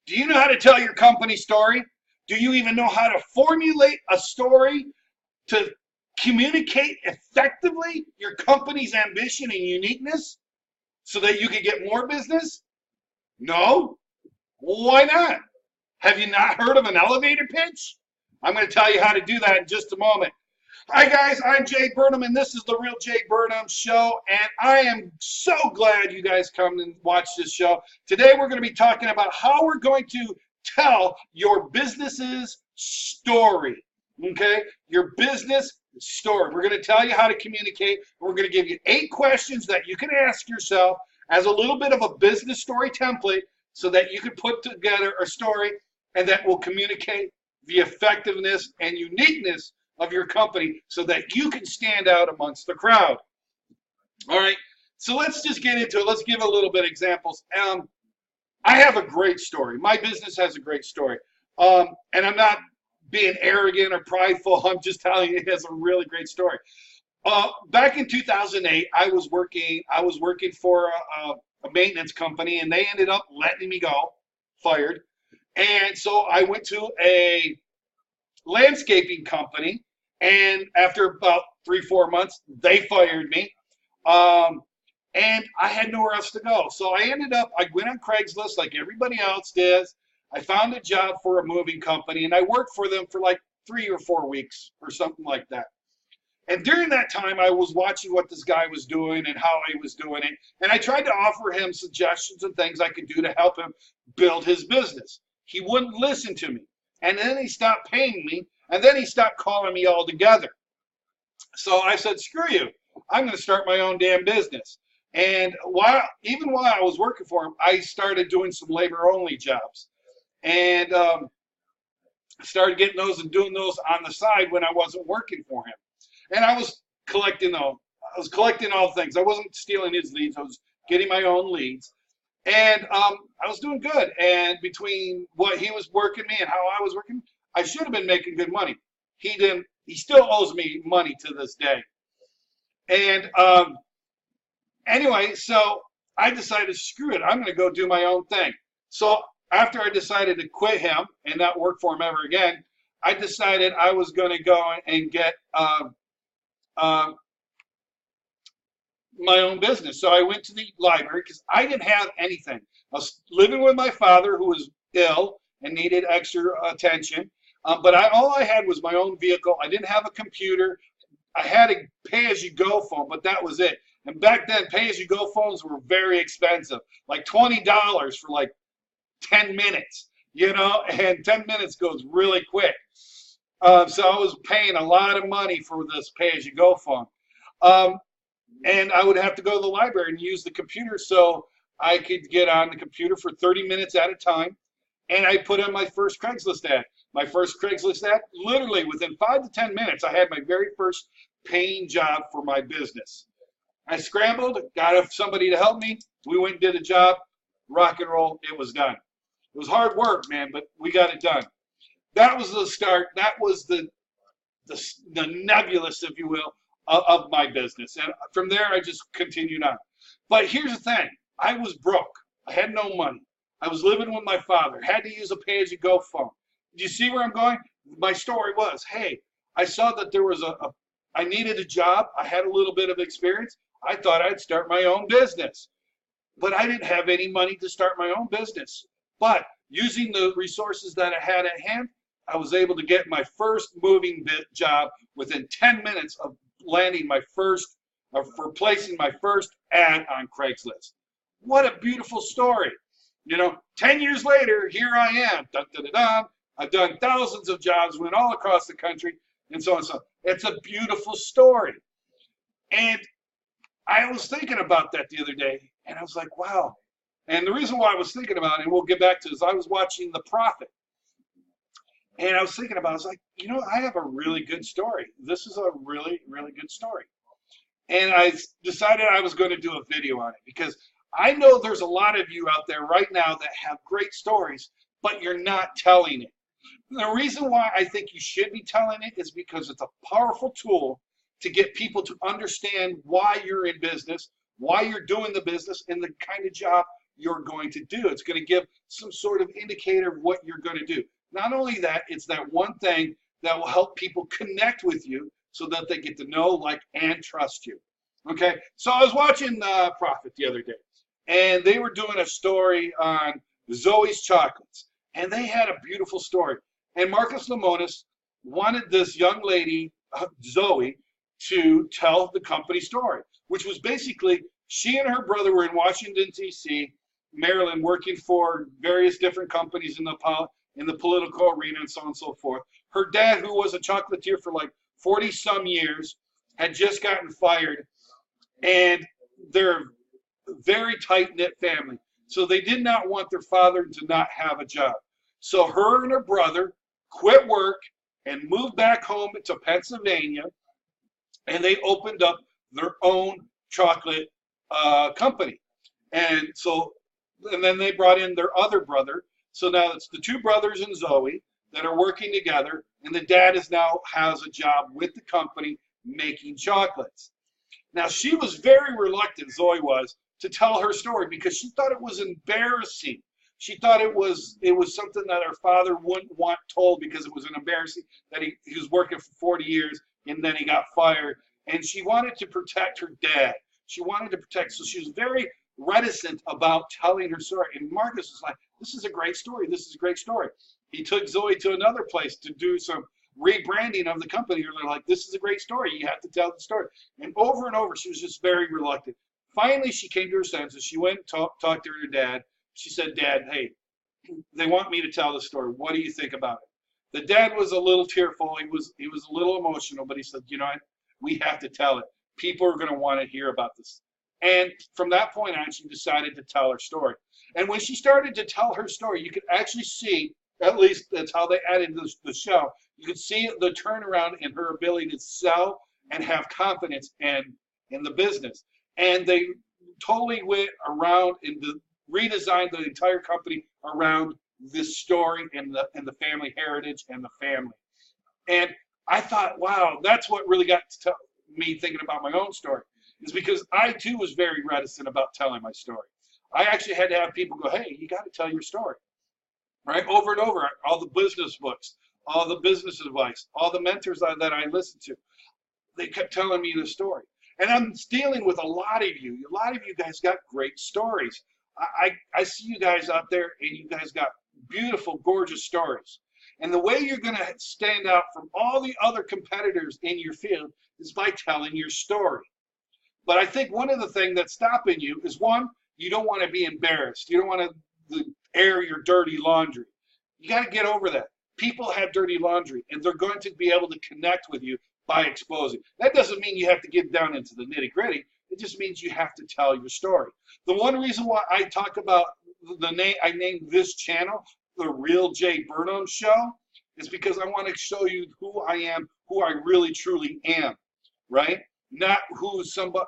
Do you know how to tell your company story? Do you even know how to formulate a story to communicate effectively your company's ambition and uniqueness so that you can get more business? No? Why not? Have you not heard of an elevator pitch? I'm going to tell you how to do that in just a moment. Hi guys, I'm Jae Burnham and this is the Real Jae Burnham Show, and I am so glad you guys come and watch this show. Today we're going to be talking about how we're going to tell your business's story. Okay? Your business story. We're going to tell you how to communicate. We're going to give you 8 questions that you can ask yourself as a little bit of a business story template so that you can put together a story and that will communicate the effectiveness and uniqueness of your company so that you can stand out amongst the crowd. All right, so let's just get into it. Let's give a little bit of examples. I have a great story. My business has a great story. And I'm not being arrogant or prideful. I'm just telling you it has a really great story. Back in 2008, I was working for a maintenance company, and they ended up letting me go, fired. And so I went to a landscaping company, and after about 3-4 months, they fired me. And I had nowhere else to go. So I went on Craigslist like everybody else does. I found a job for a moving company, and I worked for them for like 3 or 4 weeks or something like that. And during that time, I was watching what this guy was doing and how he was doing it. And I tried to offer him suggestions and things I could do to help him build his business. He wouldn't listen to me. And then he stopped paying me. And then he stopped calling me altogether. So I said, screw you. I'm going to start my own damn business. And even while I was working for him, I started doing some labor-only jobs. And started getting those and doing those on the side when I wasn't working for him. And I was collecting all the things. I wasn't stealing his leads. I was getting my own leads. And I was doing good. And between what he was working me and how I was working, I should have been making good money. He didn't. He still owes me money to this day. And anyway, so I decided, screw it. I'm going to go do my own thing. So after I decided to quit him and not work for him ever again, I decided I was going to go and get my own business. So I went to the library because I didn't have anything. I was living with my father, who was ill and needed extra attention. But all I had was my own vehicle. I didn't have a computer. I had a pay-as-you-go phone, but that was it. And back then, pay-as-you-go phones were very expensive, like $20 for like 10 minutes, and 10 minutes goes really quick. So I was paying a lot of money for this pay-as-you-go phone. And I would have to go to the library and use the computer so I could get on the computer for 30 minutes at a time. And I put in my first Craigslist ad. My first Craigslist ad, literally within 5 to 10 minutes, I had my very first paying job for my business. I scrambled, got somebody to help me. We went and did a job, rock and roll, it was done. It was hard work, man, but we got it done. That was the start. That was the nebulous, if you will, of my business. And from there, I just continued on. But here's the thing. I was broke. I had no money. I was living with my father. Had to use a pay-as-you-go phone. Do you see where I'm going? My story was, hey, I saw that there was I needed a job. I had a little bit of experience. I thought I'd start my own business. But I didn't have any money to start my own business. But using the resources that I had at hand, I was able to get my first moving job within 10 minutes of landing for placing my first ad on Craigslist. What a beautiful story. 10 years later, here I am. Dun, dun, dun, dun. I've done thousands of jobs, went all across the country, and so on and so on. It's a beautiful story. And I was thinking about that the other day, and I was like, wow. And the reason why I was thinking about it, and we'll get back to it, is I was watching The Prophet. And I was thinking about it, I was like, I have a really good story. This is a really, really good story. And I decided I was going to do a video on it because I know there's a lot of you out there right now that have great stories, but you're not telling it. The reason why I think you should be telling it is because it's a powerful tool to get people to understand why you're in business, why you're doing the business, and the kind of job you're going to do. It's going to give some sort of indicator of what you're going to do. Not only that, it's that one thing that will help people connect with you so that they get to know, like, and trust you. Okay, so I was watching Prophet the other day, and they were doing a story on Zoe's chocolates, and they had a beautiful story. And Marcus Lemonis wanted this young lady, Zoe, to tell the company story, which was basically she and her brother were in Washington, D.C., Maryland, working for various different companies in the political arena and so on and so forth. Her dad, who was a chocolatier for like 40-some years, had just gotten fired, and they're a very tight-knit family. So they did not want their father to not have a job. So her and her brother quit work and moved back home to Pennsylvania, and they opened up their own chocolate company. And then they brought in their other brother. So now it's the two brothers and Zoe that are working together, and the dad has a job with the company making chocolates. Now, she was very reluctant, Zoe was, to tell her story because she thought it was embarrassing. She thought it was something that her father wouldn't want told because it was an embarrassing that he was working for 40 years and then he got fired. And she wanted to protect her dad. She wanted to protect, so she was very reticent about telling her story. And Marcus was like, this is a great story. This is a great story. He took Zoe to another place to do some rebranding of the company. They're like, this is a great story. You have to tell the story. And over, she was just very reluctant. Finally, she came to her senses. She went and talked to her dad. She said, Dad, hey, they want me to tell the story. What do you think about it? The dad was a little tearful. He was a little emotional, but he said, you know what? We have to tell it. People are going to want to hear about this. And from that point on, she decided to tell her story. And when she started to tell her story, you could actually see, at least that's how they added the show, you could see the turnaround in her ability to sell and have confidence in the business. And they totally went around and redesigned the entire company around this story and the family heritage and the family. And I thought, wow, that's what really got me thinking about my own story, is because I too was very reticent about telling my story. I actually had to have people go, hey, you got to tell your story, right? Over and over, all the business books, all the business advice, all the mentors that I listened to, they kept telling me the story. And I'm dealing with a lot of you. A lot of you guys got great stories. I see you guys out there, and you guys got beautiful, gorgeous stories. And the way you're going to stand out from all the other competitors in your field is by telling your story. But I think one of the things that's stopping you is, one, you don't want to be embarrassed. You don't want to air your dirty laundry. You got to get over that. People have dirty laundry, and they're going to be able to connect with you by exposing. That doesn't mean you have to get down into the nitty-gritty. It just means you have to tell your story. The one reason why I talk about I named this channel The Real Jae Burnham Show is because I want to show you who I am, who I really truly am, right? Not who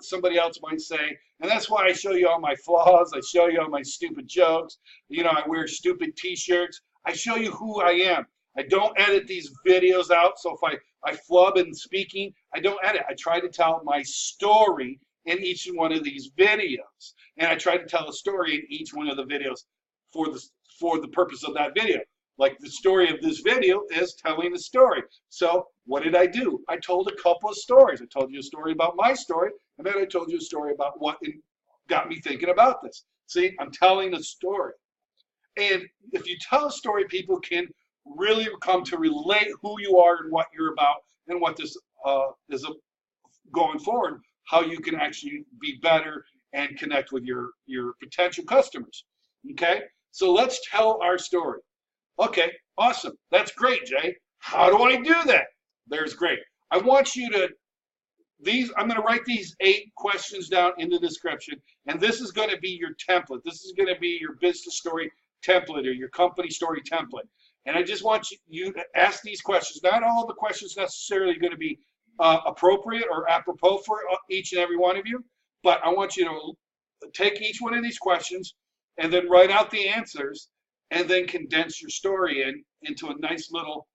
somebody else might say. And that's why I show you all my flaws. I show you all my stupid jokes. You know, I wear stupid t-shirts. I show you who I am. I don't edit these videos out. So if I flub in speaking, I don't edit. I try to tell my story in each one of these videos. And I try to tell a story in each one of the videos for the purpose of that video. Like the story of this video is telling a story. So what did I do? I told a couple of stories. I told you a story about my story, and then I told you a story about what got me thinking about this. See, I'm telling a story. And if you tell a story, people can really come to relate who you are and what you're about and what this is going forward, how you can actually be better and connect with your potential customers. Okay? So let's tell our story. Okay, awesome. That's great, Jay. How do I do that? There's great. I want you to, I'm going to write these 8 questions down in the description, and this is going to be your template. This is going to be your business story template or your company story template. And I just want you to ask these questions. Not all the questions necessarily going to be appropriate or apropos for each and every one of you, but I want you to take each one of these questions and then write out the answers and then condense your story into a nice little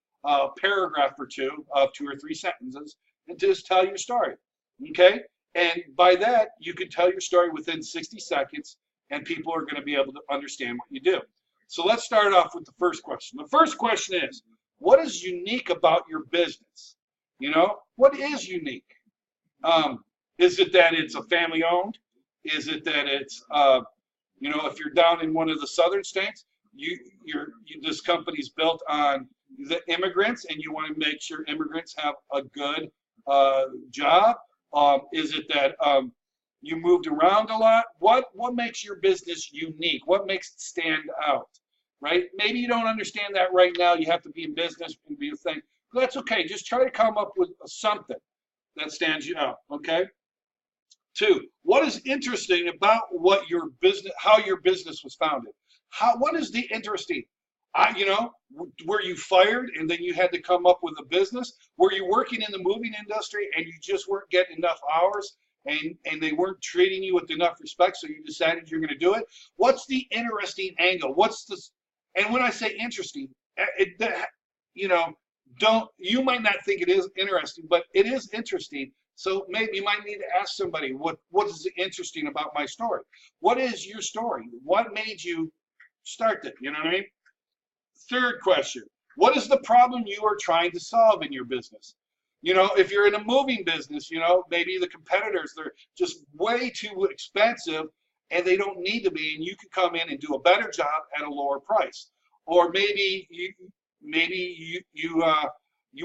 paragraph or two of 2 or 3 sentences and just tell your story, okay? And by that, you can tell your story within 60 seconds and people are going to be able to understand what you do. So let's start off with the first question. The first question is, what is unique about your business? You know, what is unique? Is it that it's a family owned? Is it that it's, you know, if you're down in one of the southern states, this company's built on the immigrants, and you want to make sure immigrants have a good job? Is it that you moved around a lot? What makes your business unique? What makes it stand out? Right? Maybe you don't understand that right now. You have to be in business and be a thing. But that's okay. Just try to come up with something that stands you out. Okay. 2, what is interesting about what your business, how your business was founded? What is the interesting? You know, were you fired and then you had to come up with a business? Were you working in the moving industry and you just weren't getting enough hours and they weren't treating you with enough respect, so you decided you're going to do it? What's the interesting angle? What's this? And when I say interesting, you know, you might not think it is interesting, but it is interesting. So maybe you might need to ask somebody, what is interesting about my story? What is your story? What made you start it? You know what I mean? 3rd question, what is the problem you are trying to solve in your business? You know, if you're in a moving business, you know, maybe the competitors, they're just way too expensive and they don't need to be, and you can come in and do a better job at a lower price. Or maybe you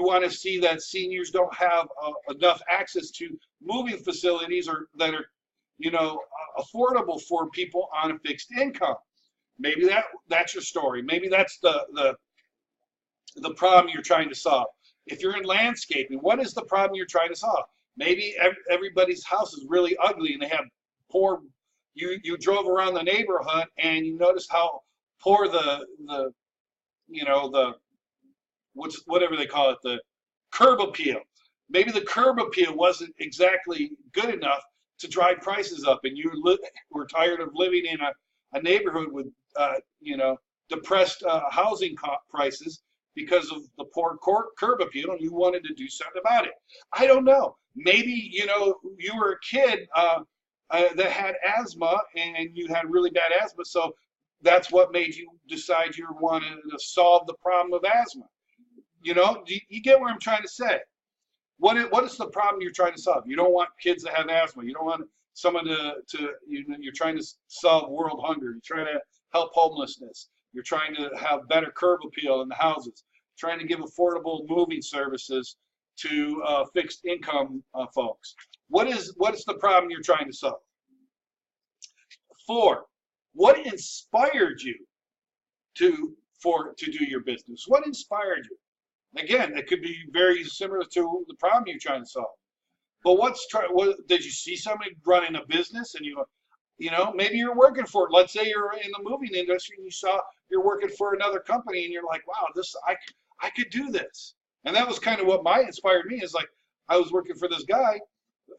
want to see that seniors don't have enough access to moving facilities or that are, you know, affordable for people on a fixed income. Maybe that's your story. Maybe that's the problem you're trying to solve. If you're in landscaping, what is the problem you're trying to solve? Maybe everybody's house is really ugly and they have poor. You drove around the neighborhood and you noticed how poor the you know, the whatever they call it, the curb appeal. Maybe the curb appeal wasn't exactly good enough to drive prices up, and you were tired of living in a neighborhood with you know, depressed housing prices because of the poor curb appeal, and you wanted to do something about it. I don't know. Maybe, you know, you were a kid that had asthma and you had really bad asthma, so that's what made you decide you wanted to solve the problem of asthma. You know, you get what I'm trying to say? What is the problem you're trying to solve? You don't want kids to have asthma. You don't want someone you're trying to solve world hunger. You're trying to help homelessness. You're trying to have better curb appeal in the houses. You're trying to give affordable moving services to fixed income folks. What is the problem you're trying to solve? 4, what inspired you to do your business? What inspired you? Again, it could be very similar to the problem you're trying to solve. But what did you see somebody running a business and you know, maybe you're working for it. Let's say you're in the moving industry and you saw you're working for another company and you're like, wow, I could do this. And that was kind of what inspired me, is like, I was working for this guy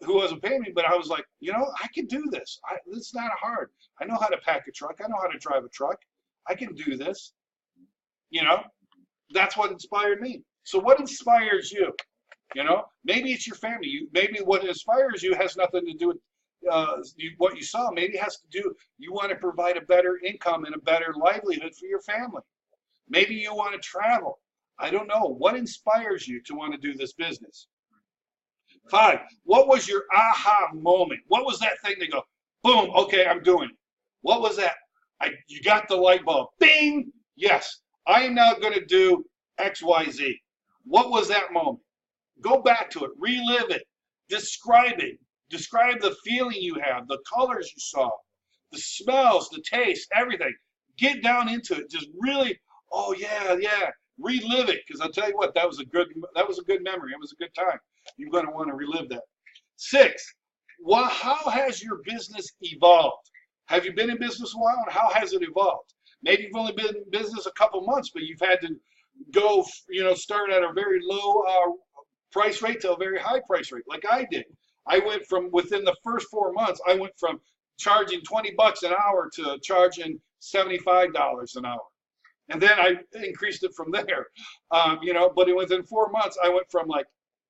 who wasn't paying me, but I was like, you know, I can do this. It's not hard. I know how to pack a truck. I know how to drive a truck. I can do this. You know, that's what inspired me. So what inspires you? You know, maybe it's your family. Maybe what inspires you has nothing to do with what you saw. Maybe it has to do, you want to provide a better income and a better livelihood for your family. Maybe you want to travel. I don't know. What inspires you to want to do this business? 5, what was your aha moment? What was that thing that go, boom, okay, I'm doing it? What was that? You got the light bulb. Bing! Yes, I am now going to do X, Y, Z. What was that moment? Go back to it. Relive it. Describe it. Describe the feeling you have, the colors you saw, the smells, the taste, everything. Get down into it. Just really, oh yeah, yeah. Relive it, because I'll tell you what, that was a good memory. It was a good time. You're going to want to relive that. 6, how has your business evolved? Have you been in business a while, and how has it evolved? Maybe you've only been in business a couple months, but you've had to go, you know, start at a very low price rate to a very high price rate, like I did. I went from, within the first 4 months, I went from charging $20 an hour to charging $75 an hour. And then I increased it from there, you know, but within 4 months, I went from like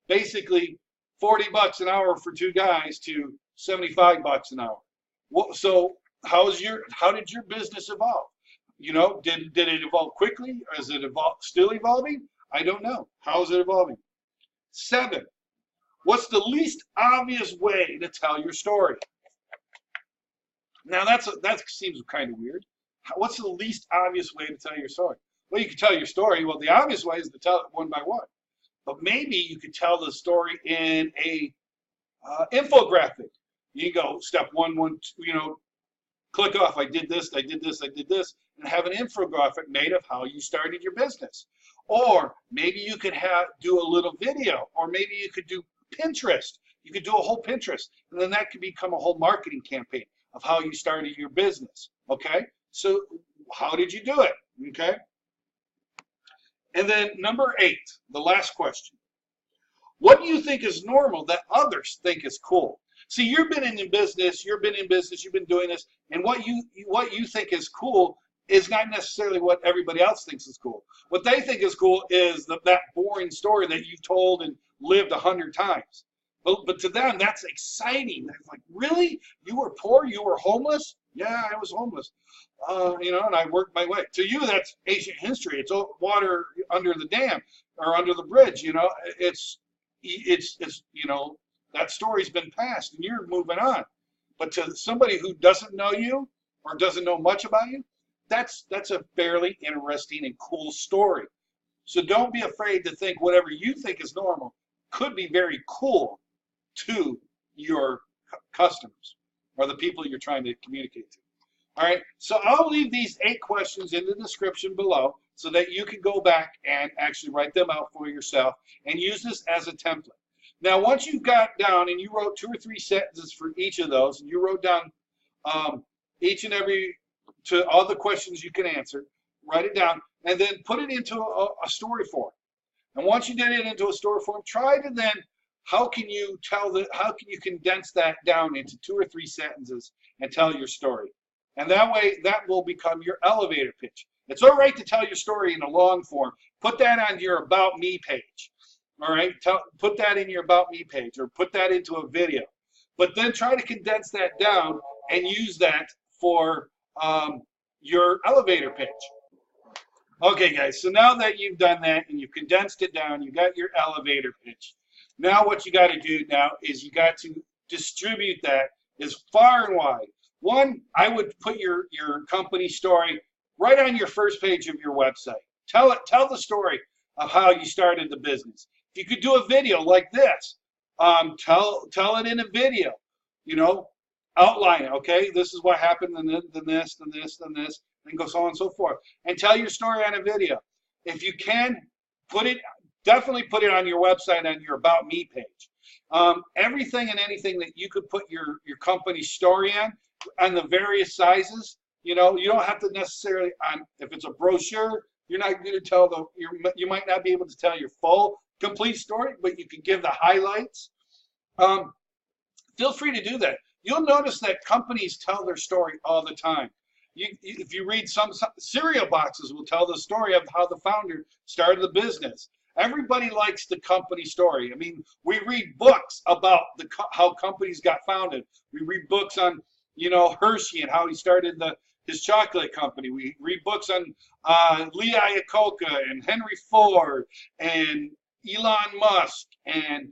basically $40 an hour for 2 guys to $75 an hour. So how did your business evolve? You know, did it evolve quickly? Or is it still evolving? I don't know. How is it evolving? 7, what's the least obvious way to tell your story? Now that seems kind of weird. What's the least obvious way to tell your story? Well, you can tell your story. Well, the obvious way is to tell it one by one. But maybe you could tell the story in a infographic. You go step 1, 1, you know, click off. I did this. I did this. I did this, and have an infographic made of how you started your business. Or maybe you could do a little video, or maybe you could do Pinterest. You could do a whole Pinterest, and then that could become a whole marketing campaign of how you started your business. Okay, so how did you do it? Okay, and then number 8, the last question. What do you think is normal that others think is cool? See, you've been in business, you've been doing this, and what you think is cool is not necessarily what everybody else thinks is cool. What they think is cool is that boring story that you've told and lived 100 times. But to them, that's exciting. They're like, really? You were poor? You were homeless? Yeah, I was homeless. You know, and I worked my way. To you, that's ancient history. It's water under the dam or under the bridge. You know, it's you know, that story's been passed and you're moving on. But to somebody who doesn't know you or doesn't know much about you, that's a fairly interesting and cool story. So don't be afraid to think whatever you think is normal could be very cool to your customers or the people you're trying to communicate to. All right, so I'll leave these 8 questions in the description below so that you can go back and actually write them out for yourself and use this as a template. Now, once you've got down and you wrote 2 or 3 sentences for each of those, and you wrote down each and every, to all the questions you can answer, write it down, and then put it into a story form. And once you did it into a story form, try to then, how can you condense that down into 2 or 3 sentences and tell your story? And that way, that will become your elevator pitch. It's all right to tell your story in a long form. Put that on your About Me page. All right, put that in your About Me page or put that into a video. But then try to condense that down and use that for your elevator pitch. Okay, guys, so now that you've done that and you've condensed it down, you got your elevator pitch. Now what you got to do now is you got to distribute that as far and wide. One, I would put your company story right on your first page of your website. Tell the story of how you started the business. If you could do a video like this, tell it in a video. You know, outline it. Okay, this is what happened, and then this, and this, and this, and go so on and so forth. And tell your story on a video. If you can, definitely put it on your website on your About Me page. Everything and anything that you could put your company story on the various sizes. You know, you don't have to necessarily if it's a brochure, you're not going to tell you might not be able to tell your full complete story, but you can give the highlights. Feel free to do that. You'll notice that companies tell their story all the time. If you read some cereal boxes will tell the story of how the founder started the business. Everybody likes the company story. I mean, we read books about how companies got founded. We read books on, you know, Hershey and how he started his chocolate company. We read books on Lee Iacocca and Henry Ford and Elon Musk and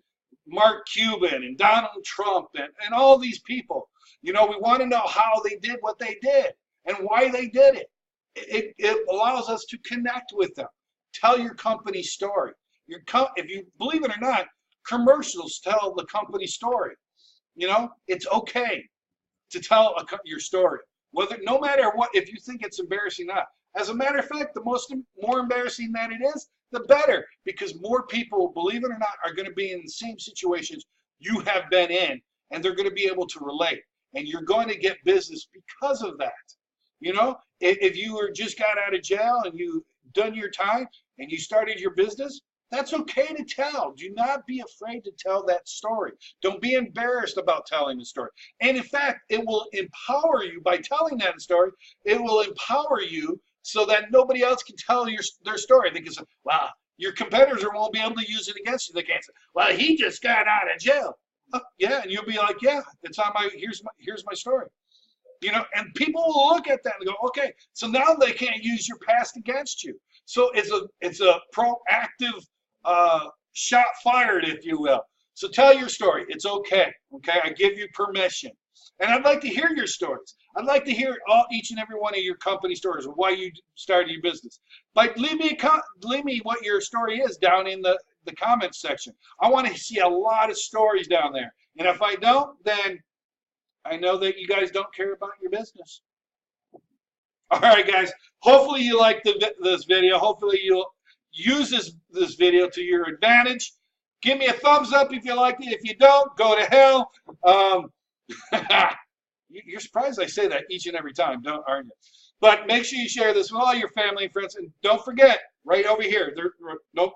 Mark Cuban and Donald Trump and all these people. You know, we want to know how they did what they did and why they did it. It allows us to connect with them. Tell your company story. If you believe it or not, commercials tell the company story. You know, it's okay to tell your story. No matter what, if you think it's embarrassing or not. As a matter of fact, the more embarrassing that it is, the better, because more people, believe it or not, are going to be in the same situations you have been in, and they're going to be able to relate, and you're going to get business because of that. You know, if you just got out of jail and you done your time and you started your business, that's okay to tell. Do not be afraid to tell that story. Don't be embarrassed about telling the story. And in fact, it will empower you by telling that story. It will empower you so that nobody else can tell their story. They can say, well, your competitors won't be able to use it against you. They can't say, well, he just got out of jail. Yeah, and you'll be like, yeah, it's on here's my story. You know, and people will look at that and go, okay, so now they can't use your past against you. So it's a proactive shot fired, if you will. So tell your story. It's okay. Okay, I give you permission, and I'd like to hear your stories. I'd like to hear each and every one of your company stories, why you started your business. But leave me what your story is down in the comments section. I want to see a lot of stories down there, and if I don't, then I know that you guys don't care about your business. All right, guys. Hopefully you like this video. Hopefully you'll use this video to your advantage. Give me a thumbs up if you liked it. If you don't, go to hell. You're surprised I say that each and every time, aren't you? But make sure you share this with all your family and friends. And don't forget, right over here. Nope.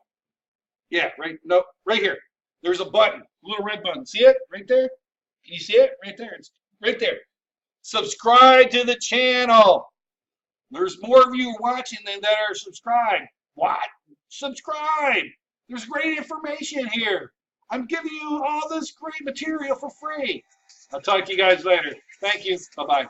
Yeah, right here. There's a button, a little red button. See it right there? Can you see it? Right there. It's right there. Subscribe to the channel. There's more of you watching than that are subscribed. What? Subscribe. There's great information here. I'm giving you all this great material for free. I'll talk to you guys later. Thank you. Bye-bye.